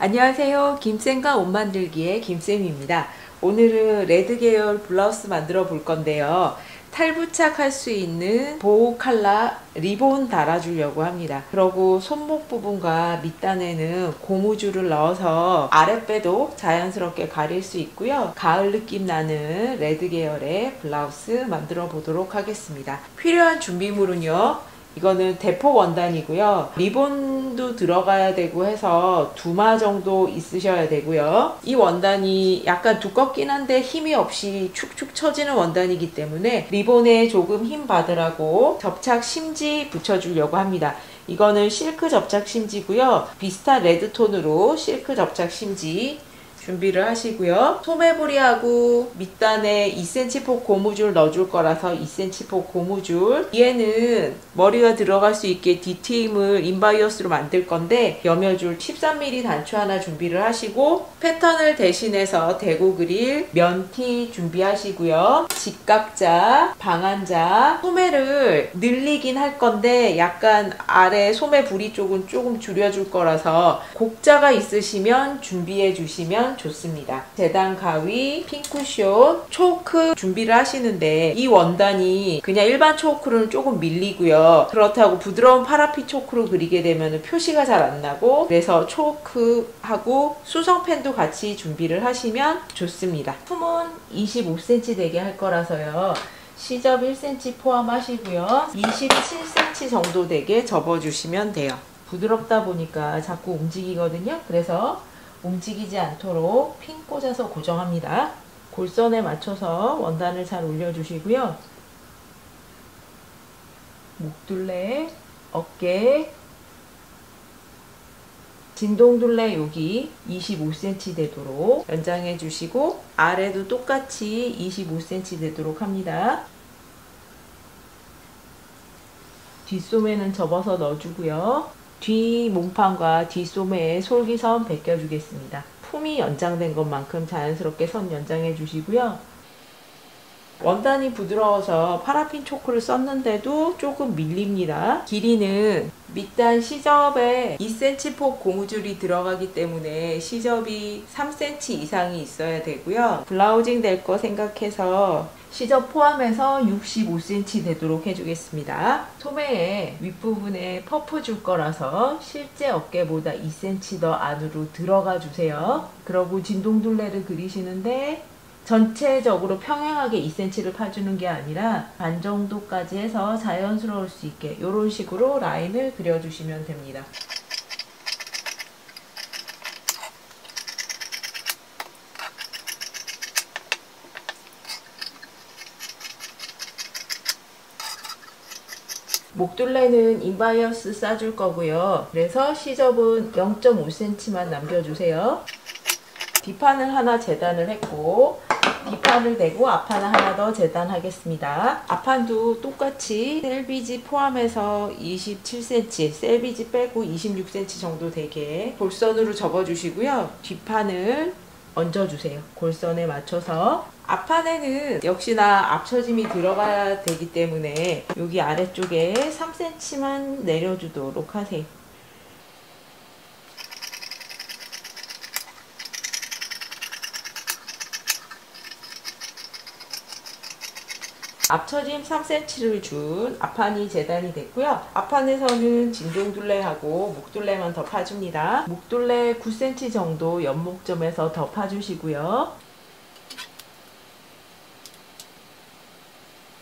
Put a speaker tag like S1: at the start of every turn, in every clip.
S1: 안녕하세요. 김쌤과 옷 만들기의 김쌤입니다. 오늘은 레드 계열 블라우스 만들어 볼 건데요. 탈부착할 수 있는 보호 칼라 리본 달아주려고 합니다. 그리고 손목 부분과 밑단에는 고무줄을 넣어서 아랫배도 자연스럽게 가릴 수 있고요. 가을 느낌 나는 레드 계열의 블라우스 만들어 보도록 하겠습니다. 필요한 준비물은요. 이거는 대폭 원단이고요. 리본도 들어가야 되고 해서 2마 정도 있으셔야 되고요. 이 원단이 약간 두껍긴 한데 힘이 없이 축축 처지는 원단이기 때문에 리본에 조금 힘 받으라고 접착 심지 붙여주려고 합니다. 이거는 실크 접착 심지고요. 비슷한 레드톤으로 실크 접착 심지 준비를 하시고요. 소매부리하고 밑단에 2cm 폭 고무줄 넣어줄 거라서 2cm 폭 고무줄, 뒤에는 머리가 들어갈 수 있게 디테임을 인바이어스로 만들 건데 여며줄 13mm 단추 하나 준비를 하시고, 패턴을 대신해서 대고 그릴 면티 준비하시고요. 직각자, 방한자, 소매를 늘리긴 할 건데 약간 아래 소매 부리 쪽은 조금 줄여줄 거라서 곡자가 있으시면 준비해 주시면 좋습니다. 재단 가위, 핑크숏, 초크 준비를 하시는데 이 원단이 그냥 일반 초크로는 조금 밀리고요. 그렇다고 부드러운 파라핀 초크로 그리게 되면 표시가 잘 안 나고, 그래서 초크하고 수성펜도 같이 준비를 하시면 좋습니다. 품은 25cm 되게 할 거라서요. 시접 1cm 포함하시고요. 27cm 정도 되게 접어주시면 돼요. 부드럽다 보니까 자꾸 움직이거든요. 그래서 움직이지 않도록 핀 꽂아서 고정합니다. 골선에 맞춰서 원단을 잘 올려주시고요. 목둘레, 어깨, 진동둘레 여기 25cm 되도록 연장해 주시고, 아래도 똑같이 25cm 되도록 합니다. 뒷소매는 접어서 넣어주고요. 뒤 몸판과 뒷소매에 솔기선 벗겨주겠습니다. 품이 연장된 것만큼 자연스럽게 선 연장해 주시고요. 원단이 부드러워서 파라핀 초크를 썼는데도 조금 밀립니다. 길이는 밑단 시접에 2cm 폭 고무줄이 들어가기 때문에 시접이 3cm 이상이 있어야 되고요. 블라우징 될 거 생각해서 시접 포함해서 65cm 되도록 해주겠습니다. 소매에 윗부분에 퍼프 줄 거라서 실제 어깨보다 2cm 더 안으로 들어가 주세요. 그러고 진동둘레를 그리시는데 전체적으로 평행하게 2cm를 파주는 게 아니라 반 정도까지 해서 자연스러울 수 있게 이런 식으로 라인을 그려주시면 됩니다. 목둘레는 인바이어스 싸줄 거고요. 그래서 시접은 0.5cm만 남겨주세요. 뒷판을 하나 재단을 했고, 뒷판을 대고 앞판을 하나 더 재단하겠습니다. 앞판도 똑같이 셀비지 포함해서 27cm, 셀비지 빼고 26cm 정도 되게 골선으로 접어주시고요. 뒷판을 얹어주세요. 골선에 맞춰서. 앞판에는 역시나 앞처짐이 들어가야 되기 때문에 여기 아래쪽에 3cm만 내려주도록 하세요. 앞처짐 3cm를 준 앞판이 재단이 됐고요. 앞판에서는 진동둘레하고 목둘레만 더 파줍니다. 목둘레 9cm 정도 연목점에서 더 파주시고요.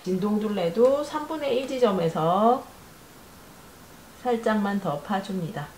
S1: 진동둘레도 3분의 1 지점에서 살짝만 더 파줍니다.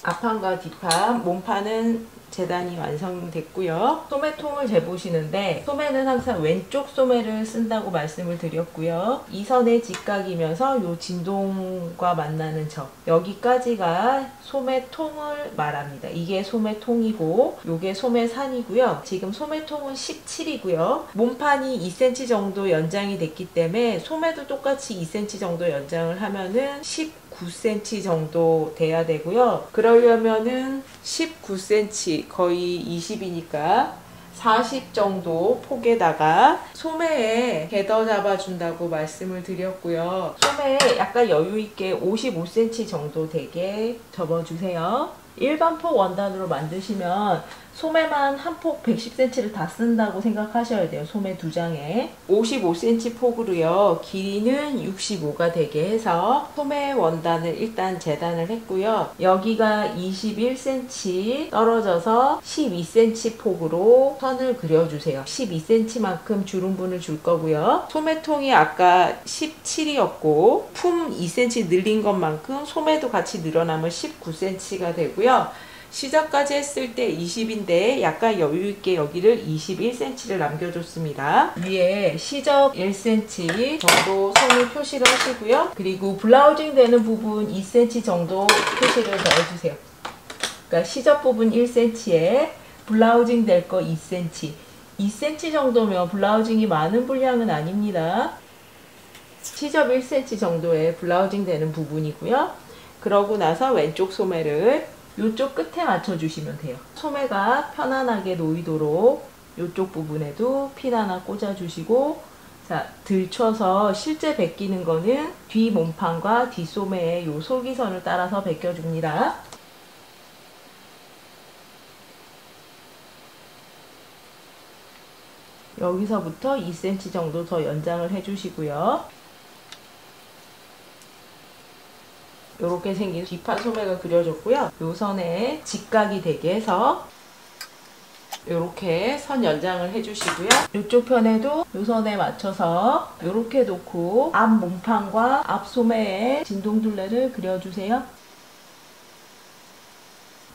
S1: 앞판과 뒷판, 몸판은 재단이 완성됐고요. 소매통을 재보시는데 소매는 항상 왼쪽 소매를 쓴다고 말씀을 드렸고요. 이 선의 직각이면서 요 진동과 만나는 점, 여기까지가 소매통을 말합니다. 이게 소매통이고 요게 소매산이고요. 지금 소매통은 17이고요. 몸판이 2cm 정도 연장이 됐기 때문에 소매도 똑같이 2cm 정도 연장을 하면은 19cm 정도 돼야 되고요. 그러려면은 19cm, 거의 20이니까 40 정도 폭에다가 소매에 궤도 잡아준다고 말씀을 드렸고요. 소매에 약간 여유있게 55cm 정도 되게 접어주세요. 일반 폭 원단으로 만드시면 소매만 한 폭 110cm를 다 쓴다고 생각하셔야 돼요. 소매 2장에 55cm 폭으로요. 길이는 65가 되게 해서 소매 원단을 일단 재단을 했고요. 여기가 21cm 떨어져서 12cm 폭으로 선을 그려주세요. 12cm만큼 주름분을 줄 거고요. 소매통이 아까 17이었고 품 2cm 늘린 것만큼 소매도 같이 늘어나면 19cm가 되고요. 시접까지 했을 때 20인데 약간 여유있게 여기를 21cm를 남겨줬습니다. 위에 시접 1cm 정도 선을 표시를 하시고요. 그리고 블라우징 되는 부분 2cm 정도 표시를 넣어주세요. 그러니까 시접 부분 1cm에 블라우징 될 거 2cm. 2cm 정도면 블라우징이 많은 분량은 아닙니다. 시접 1cm 정도의 블라우징 되는 부분이고요. 그러고 나서 왼쪽 소매를 이쪽 끝에 맞춰주시면 돼요. 소매가 편안하게 놓이도록 이쪽 부분에도 핀 하나 꽂아주시고, 자, 들쳐서 실제 벗기는 거는 뒤 몸판과 뒷소매의 요 솔기선을 따라서 벗겨줍니다. 여기서부터 2cm 정도 더 연장을 해주시고요. 이렇게 생긴 뒷판 소매가 그려졌고요. 요 선에 직각이 되게 해서 이렇게 선 연장을 해주시고요. 이쪽 편에도 요 선에 맞춰서 이렇게 놓고 앞 몸판과 앞 소매에 진동둘레를 그려주세요.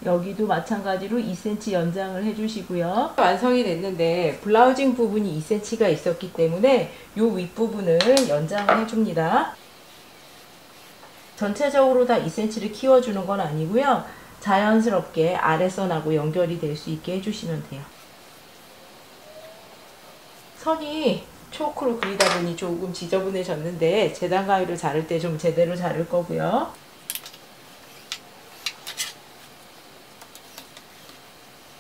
S1: 여기도 마찬가지로 2cm 연장을 해주시고요. 완성이 됐는데 블라우징 부분이 2cm가 있었기 때문에 요 윗부분을 연장을 해줍니다. 전체적으로 다 2cm를 키워주는 건 아니고요. 자연스럽게 아래선하고 연결이 될 수 있게 해주시면 돼요. 선이 초크로 그리다 보니 조금 지저분해졌는데 재단 가위를 자를 때 좀 제대로 자를 거고요.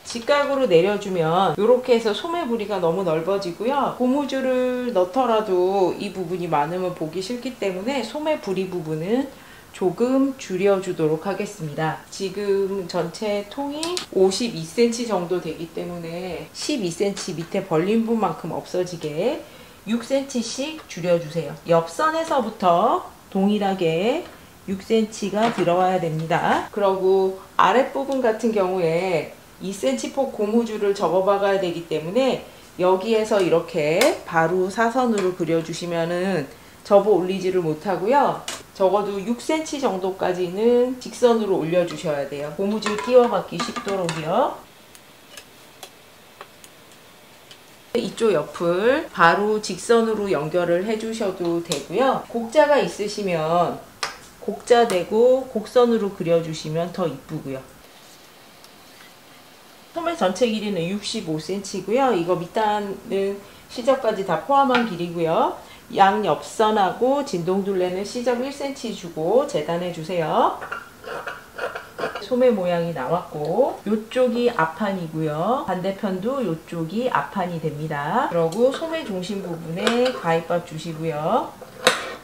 S1: 직각으로 내려주면 이렇게 해서 소매 부리가 너무 넓어지고요. 고무줄을 넣더라도 이 부분이 많으면 보기 싫기 때문에 소매 부리 부분은 조금 줄여주도록 하겠습니다. 지금 전체 통이 52cm 정도 되기 때문에 12cm 밑에 벌린 부분만큼 없어지게 6cm씩 줄여주세요. 옆선에서부터 동일하게 6cm가 들어와야 됩니다. 그리고 아랫부분 같은 경우에 2cm 폭 고무줄을 접어 박아야 되기 때문에 여기에서 이렇게 바로 사선으로 그려주시면은 접어 올리지를 못하고요. 적어도 6cm 정도까지는 직선으로 올려주셔야 돼요. 고무줄 끼워 박기 쉽도록이요. 이쪽 옆을 바로 직선으로 연결을 해주셔도 되고요. 곡자가 있으시면 곡자 대고 곡선으로 그려주시면 더 이쁘고요. 소매 전체 길이는 65cm고요. 이거 밑단은 시접까지 다 포함한 길이고요. 양 옆선하고 진동둘레는 시접 1cm 주고 재단해 주세요. 소매 모양이 나왔고 이쪽이 앞판이고요. 반대편도 이쪽이 앞판이 됩니다. 그리고 소매 중심 부분에 가위밥 주시고요.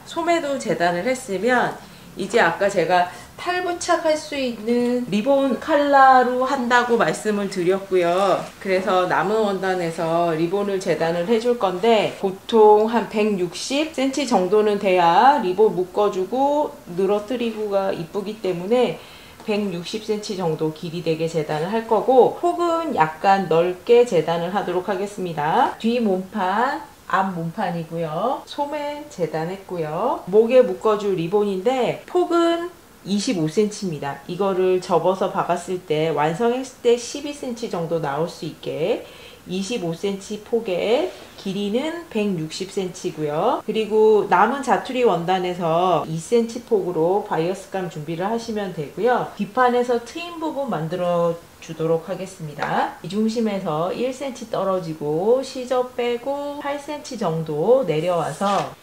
S1: 소매도 재단을 했으면 이제 아까 제가 탈부착할 수 있는 리본 칼라로 한다고 말씀을 드렸고요. 그래서 남은 원단에서 리본을 재단을 해줄 건데 보통 한 160cm 정도는 돼야 리본 묶어주고 늘어뜨리고가 이쁘기 때문에 160cm 정도 길이 되게 재단을 할 거고, 폭은 약간 넓게 재단을 하도록 하겠습니다. 뒤 몸판, 앞 몸판이고요. 소매 재단했고요. 목에 묶어줄 리본인데 폭은 25cm입니다. 이거를 접어서 박았을 때 완성했을 때 12cm 정도 나올 수 있게 25cm 폭에 길이는 160cm고요. 그리고 남은 자투리 원단에서 2cm 폭으로 바이어스감 준비를 하시면 되고요. 뒷판에서 트임 부분 만들어 주도록 하겠습니다. 이 중심에서 1cm 떨어지고 시접 빼고 8cm 정도 내려와서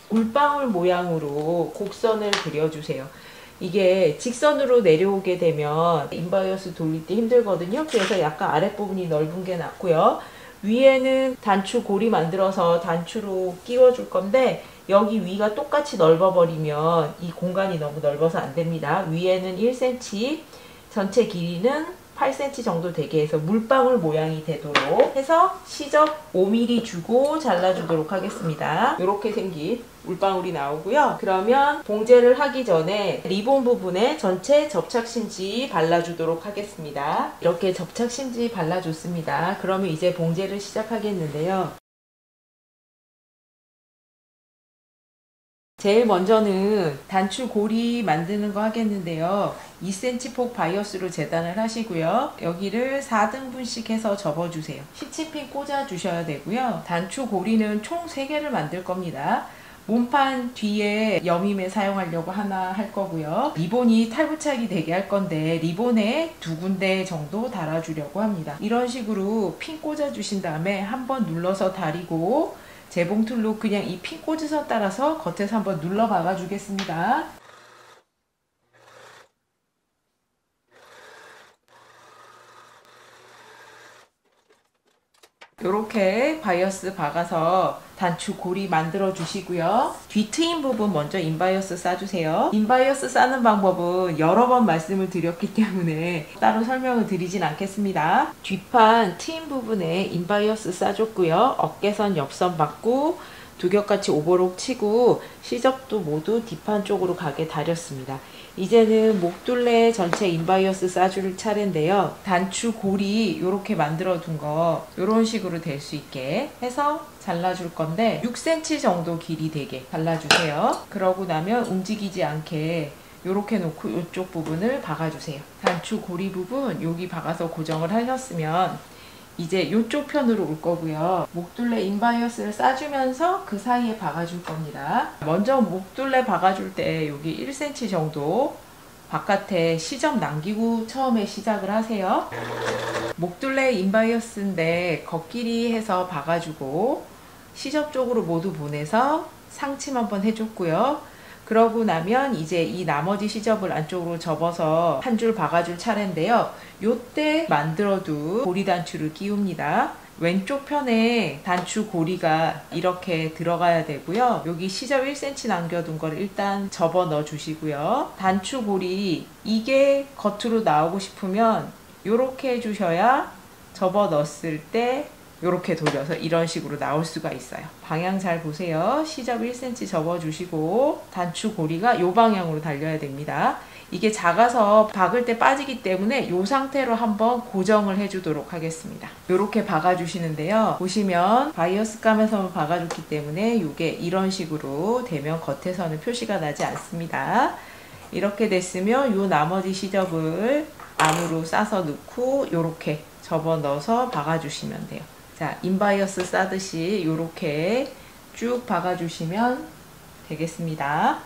S1: 물방울 모양으로 곡선을 그려주세요. 이게 직선으로 내려오게 되면 인바이어스 돌릴 때 힘들거든요. 그래서 약간 아랫부분이 넓은 게 낫고요. 위에는 단추 고리 만들어서 단추로 끼워줄 건데 여기 위가 똑같이 넓어버리면 이 공간이 너무 넓어서 안 됩니다. 위에는 1cm, 전체 길이는 8cm 정도 되게 해서 물방울 모양이 되도록 해서 시접 5mm 주고 잘라주도록 하겠습니다. 이렇게 생긴 물방울이 나오고요. 그러면 봉제를 하기 전에 리본 부분에 전체 접착심지 발라주도록 하겠습니다. 이렇게 접착심지 발라줬습니다. 그러면 이제 봉제를 시작하겠는데요. 제일 먼저는 단추 고리 만드는 거 하겠는데요. 2cm 폭 바이어스로 재단을 하시고요. 여기를 4등분씩 해서 접어주세요. 시치핀 꽂아 주셔야 되고요. 단추 고리는 총 3개를 만들 겁니다. 몸판 뒤에 여밈에 사용하려고 하나 할 거고요. 리본이 탈부착이 되게 할 건데 리본에 2군데 정도 달아주려고 합니다. 이런 식으로 핀 꽂아 주신 다음에 한번 눌러서 다리고 재봉틀로 그냥 이 핀 꽂으선 따라서 겉에서 한번 눌러 박아 주겠습니다. 이렇게 바이어스 박아서 단추 고리 만들어 주시고요. 뒤 트임 부분 먼저 인바이어스 싸주세요. 인바이어스 싸는 방법은 여러 번 말씀을 드렸기 때문에 따로 설명을 드리진 않겠습니다. 뒷판 트임 부분에 인바이어스 싸줬고요. 어깨선 옆선 받고 두겹같이 오버록 치고 시접도 모두 뒷판 쪽으로 가게 다렸습니다. 이제는 목둘레 전체 인바이어스 싸줄 차례인데요. 단추 고리 이렇게 만들어 둔 거 이런 식으로 될 수 있게 해서 잘라줄 건데 6cm 정도 길이 되게 잘라주세요. 그러고 나면 움직이지 않게 이렇게 놓고 이쪽 부분을 박아주세요. 단추 고리 부분 여기 박아서 고정을 하셨으면 이제 이쪽 편으로 올 거고요. 목둘레 인바이어스를 싸주면서 그 사이에 박아줄 겁니다. 먼저 목둘레 박아줄 때 여기 1cm 정도 바깥에 시접 남기고 처음에 시작을 하세요. 목둘레 인바이어스인데 겉길이 해서 박아주고 시접 쪽으로 모두 보내서 상침 한번 해줬고요. 그러고 나면 이제 이 나머지 시접을 안쪽으로 접어서 한 줄 박아줄 차례인데요. 요때 만들어둔 고리 단추를 끼웁니다. 왼쪽 편에 단추 고리가 이렇게 들어가야 되고요. 여기 시접 1cm 남겨둔 걸 일단 접어 넣어 주시고요. 단추 고리 이게 겉으로 나오고 싶으면 이렇게 해주셔야 접어 넣었을 때 이렇게 돌려서 이런 식으로 나올 수가 있어요. 방향 잘 보세요. 시접 1cm 접어주시고 단추 고리가 이 방향으로 달려야 됩니다. 이게 작아서 박을 때 빠지기 때문에 이 상태로 한번 고정을 해주도록 하겠습니다. 이렇게 박아주시는데요. 보시면 바이어스 감에서 박아줬기 때문에 이게 이런 식으로 되면 겉에서는 표시가 나지 않습니다. 이렇게 됐으면 이 나머지 시접을 안으로 싸서 넣고 이렇게 접어 넣어서 박아주시면 돼요. 자, 인바이어스 싸듯이 이렇게 쭉 박아주시면 되겠습니다.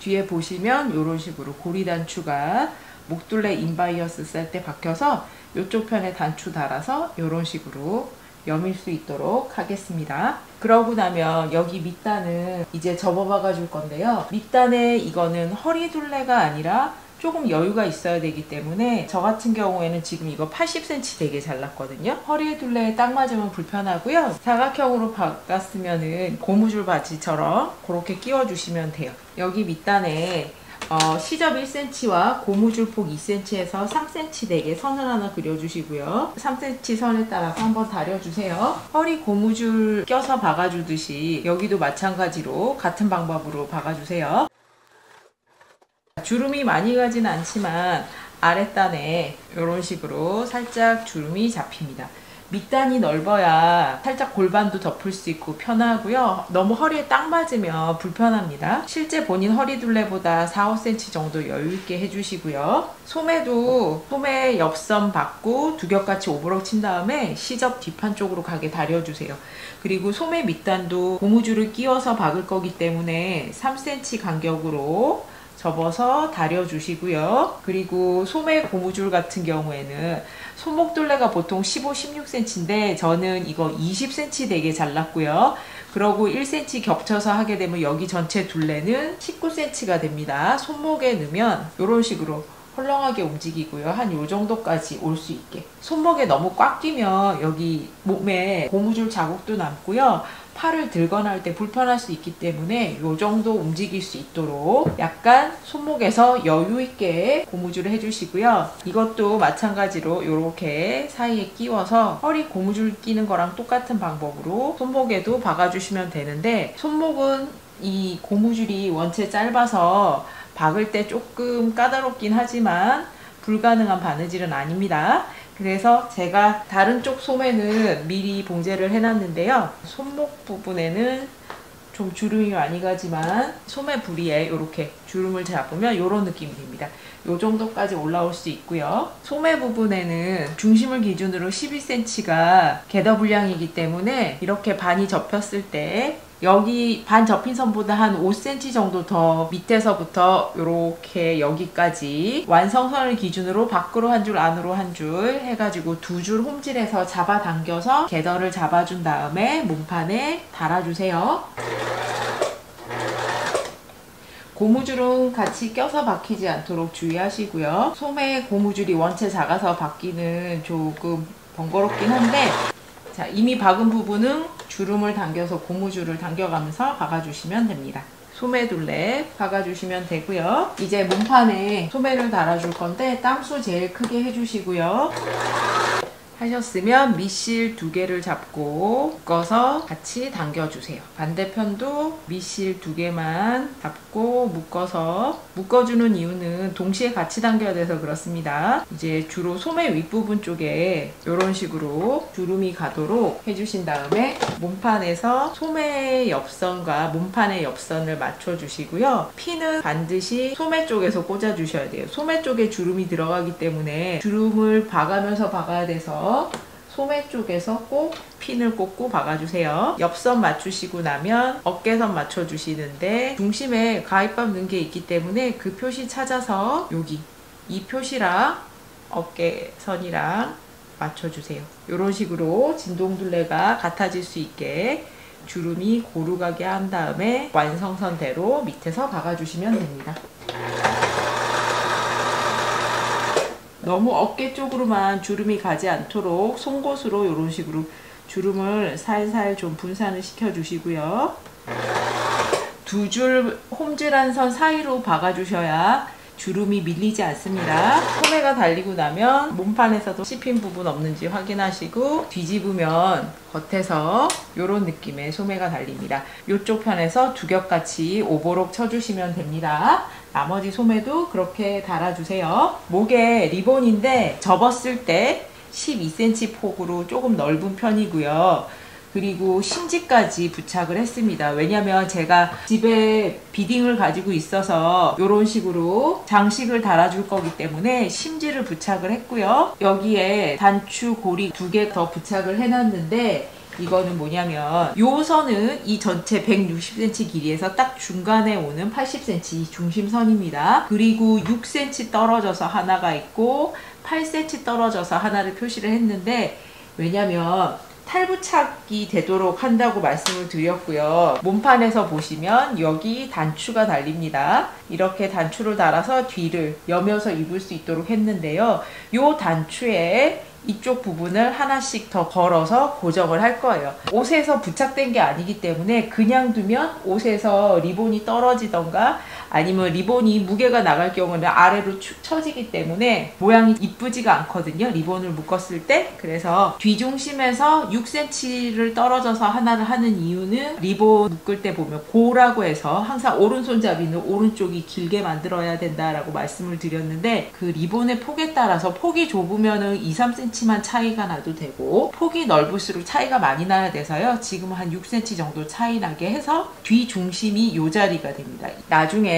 S1: 뒤에 보시면 이런 식으로 고리 단추가 목둘레 인바이어스 쌀 때 박혀서 이쪽 편에 단추 달아서 이런 식으로 여밀 수 있도록 하겠습니다. 그러고 나면 여기 밑단은 이제 접어 박아 줄 건데요. 밑단에 이거는 허리 둘레가 아니라 조금 여유가 있어야 되기 때문에 저 같은 경우에는 지금 이거 80cm 되게 잘랐거든요. 허리 둘레에 딱 맞으면 불편하고요. 사각형으로 박았으면은 고무줄 바지처럼 그렇게 끼워 주시면 돼요. 여기 밑단에 시접 1cm와 고무줄 폭 2cm에서 3cm 되게 선을 하나 그려주시고요. 3cm 선에 따라서 한번 다려주세요. 허리 고무줄 껴서 박아주듯이 여기도 마찬가지로 같은 방법으로 박아주세요. 주름이 많이 가진 않지만 아랫단에 이런 식으로 살짝 주름이 잡힙니다. 밑단이 넓어야 살짝 골반도 덮을 수 있고 편하고요. 너무 허리에 딱 맞으면 불편합니다. 실제 본인 허리 둘레보다 4-5cm 정도 여유있게 해주시고요. 소매도 소매 옆선 받고 두 겹같이 오버럭 친 다음에 시접 뒷판 쪽으로 가게 다려주세요. 그리고 소매 밑단도 고무줄을 끼워서 박을 거기 때문에 3cm 간격으로 접어서 다려주시고요. 그리고 소매 고무줄 같은 경우에는 손목둘레가 보통 15, 16cm인데 저는 이거 20cm 되게 잘랐고요. 그러고 1cm 겹쳐서 하게 되면 여기 전체 둘레는 19cm가 됩니다. 손목에 넣으면 이런 식으로 헐렁하게 움직이고요. 한 요 정도까지 올 수 있게. 손목에 너무 꽉 끼면 여기 몸에 고무줄 자국도 남고요. 팔을 들거나 할 때 불편할 수 있기 때문에 요 정도 움직일 수 있도록 약간 손목에서 여유 있게 고무줄을 해주시고요. 이것도 마찬가지로 이렇게 사이에 끼워서 허리 고무줄 끼는 거랑 똑같은 방법으로 손목에도 박아주시면 되는데, 손목은 이 고무줄이 원체 짧아서 박을 때 조금 까다롭긴 하지만 불가능한 바느질은 아닙니다. 그래서 제가 다른 쪽 소매는 미리 봉제를 해놨는데요. 손목 부분에는 좀 주름이 많이 가지만 소매 부리에 이렇게 주름을 잡으면 이런 느낌이 됩니다. 이 정도까지 올라올 수 있고요. 소매 부분에는 중심을 기준으로 11cm가 겟어 분량이기 때문에 이렇게 반이 접혔을 때 여기 반 접힌 선보다 한 5cm 정도 더 밑에서부터 이렇게 여기까지 완성선을 기준으로 밖으로 한 줄 안으로 한 줄 해가지고 두 줄 홈질해서 잡아당겨서 겟어를 잡아준 다음에 몸판에 달아주세요. 고무줄은 같이 껴서 박히지 않도록 주의하시고요. 소매 고무줄이 원체 작아서 박기는 조금 번거롭긴 한데, 자, 이미 박은 부분은 주름을 당겨서 고무줄을 당겨가면서 박아주시면 됩니다. 소매 둘레 박아주시면 되고요. 이제 몸판에 소매를 달아줄 건데 땀수 제일 크게 해주시고요. 하셨으면 밑실 2개를 잡고 묶어서 같이 당겨주세요. 반대편도 밑실 2개만 잡고 묶어서, 묶어주는 이유는 동시에 같이 당겨야 돼서 그렇습니다. 이제 주로 소매 윗부분 쪽에 이런 식으로 주름이 가도록 해주신 다음에 몸판에서 소매 옆선과 몸판의 옆선을 맞춰주시고요. 핀은 반드시 소매 쪽에서 꽂아주셔야 돼요. 소매 쪽에 주름이 들어가기 때문에 주름을 봐가면서 박아야 돼서 소매 쪽에서 꼭 핀을 꽂고 박아주세요. 옆선 맞추시고 나면 어깨선 맞춰주시는데 중심에 가위밥 넣은 게 있기 때문에 그 표시 찾아서 여기 이 표시랑 어깨선이랑 맞춰주세요. 이런 식으로 진동둘레가 같아질 수 있게 주름이 고루 가게 한 다음에 완성선대로 밑에서 박아주시면 됩니다. 너무 어깨 쪽으로만 주름이 가지 않도록 송곳으로 이런 식으로 주름을 살살 좀 분산을 시켜주시고요. 두 줄 홈질한 선 사이로 박아주셔야 주름이 밀리지 않습니다. 소매가 달리고 나면 몸판에서도 씹힌 부분 없는지 확인하시고 뒤집으면 겉에서 이런 느낌의 소매가 달립니다. 이쪽 편에서 두 겹같이 오버록 쳐주시면 됩니다. 나머지 소매도 그렇게 달아주세요. 목에 리본인데 접었을 때 12cm 폭으로 조금 넓은 편이고요. 그리고 심지까지 부착을 했습니다. 왜냐면 제가 집에 비딩을 가지고 있어서 이런 식으로 장식을 달아줄 거기 때문에 심지를 부착을 했고요. 여기에 단추 고리 2개 더 부착을 해놨는데, 이거는 뭐냐면 요 선은 이 전체 160cm 길이에서 딱 중간에 오는 80cm 중심선입니다. 그리고 6cm 떨어져서 하나가 있고 8cm 떨어져서 하나를 표시를 했는데, 왜냐면 탈부착이 되도록 한다고 말씀을 드렸고요. 몸판에서 보시면 여기 단추가 달립니다. 이렇게 단추를 달아서 뒤를 여며서 입을 수 있도록 했는데요. 이 단추에 이쪽 부분을 하나씩 더 걸어서 고정을 할 거예요. 옷에서 부착된 게 아니기 때문에 그냥 두면 옷에서 리본이 떨어지던가 아니면 리본이 무게가 나갈 경우는 아래로 축 처지기 때문에 모양이 이쁘지가 않거든요. 리본을 묶었을 때. 그래서 뒤중심에서 6cm를 떨어져서 하나를 하는 이유는 리본 묶을 때 보면 고라고 해서 항상 오른손잡이는 오른쪽이 길게 만들어야 된다라고 말씀을 드렸는데, 그 리본의 폭에 따라서 폭이 좁으면은 2, 3cm만 차이가 나도 되고 폭이 넓을수록 차이가 많이 나야 돼서요. 지금 한 6cm 정도 차이 나게 해서 뒤중심이 이 자리가 됩니다. 나중에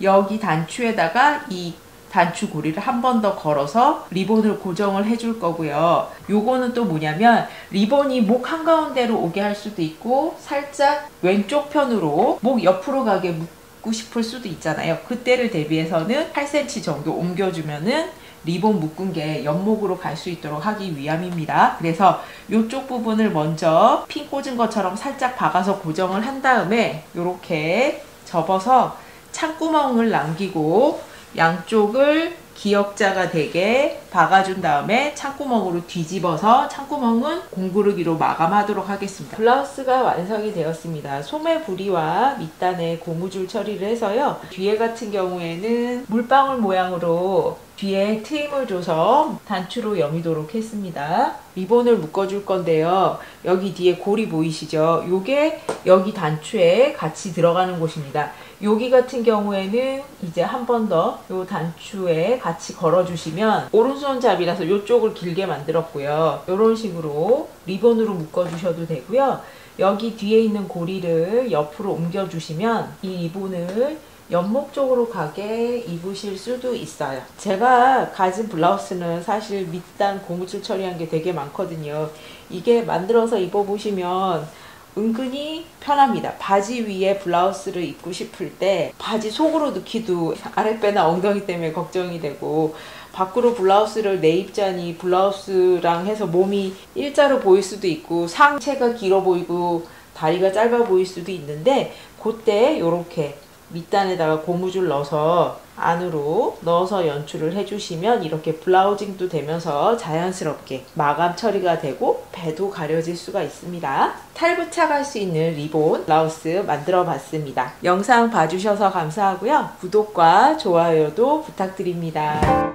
S1: 여기 단추에다가 이 단추 고리를 한 번 더 걸어서 리본을 고정을 해줄 거고요. 요거는 또 뭐냐면 리본이 목 한가운데로 오게 할 수도 있고 살짝 왼쪽 편으로 목 옆으로 가게 묶고 싶을 수도 있잖아요. 그때를 대비해서는 8cm 정도 옮겨주면은 리본 묶은 게 옆목으로 갈 수 있도록 하기 위함입니다. 그래서 이쪽 부분을 먼저 핀 꽂은 것처럼 살짝 박아서 고정을 한 다음에 이렇게 접어서 창구멍을 남기고 양쪽을 기역자가 되게 박아준 다음에 창구멍으로 뒤집어서 창구멍은 공구르기로 마감하도록 하겠습니다. 블라우스가 완성이 되었습니다. 소매 부리와 밑단에 고무줄 처리를 해서요. 뒤에 같은 경우에는 물방울 모양으로 뒤에 트임을 줘서 단추로 여미도록 했습니다. 리본을 묶어줄 건데요. 여기 뒤에 고리 보이시죠? 요게 여기 단추에 같이 들어가는 곳입니다. 여기 같은 경우에는 이제 한 번 더 요 단추에 같이 걸어주시면 오른손잡이라서 요쪽을 길게 만들었고요. 이런 식으로 리본으로 묶어주셔도 되고요. 여기 뒤에 있는 고리를 옆으로 옮겨주시면 이 리본을 옆목 쪽으로 가게 입으실 수도 있어요. 제가 가진 블라우스는 사실 밑단 고무줄 처리한 게 되게 많거든요. 이게 만들어서 입어보시면 은근히 편합니다. 바지 위에 블라우스를 입고 싶을 때 바지 속으로 넣기도 아랫배나 엉덩이 때문에 걱정이 되고, 밖으로 블라우스를 내 입자니 블라우스랑 해서 몸이 일자로 보일 수도 있고 상체가 길어 보이고 다리가 짧아 보일 수도 있는데, 그때 이렇게 밑단에다가 고무줄 넣어서 안으로 넣어서 연출을 해주시면 이렇게 블라우징도 되면서 자연스럽게 마감 처리가 되고 배도 가려질 수가 있습니다. 탈부착할 수 있는 리본 블라우스 만들어 봤습니다. 영상 봐주셔서 감사하고요. 구독과 좋아요도 부탁드립니다.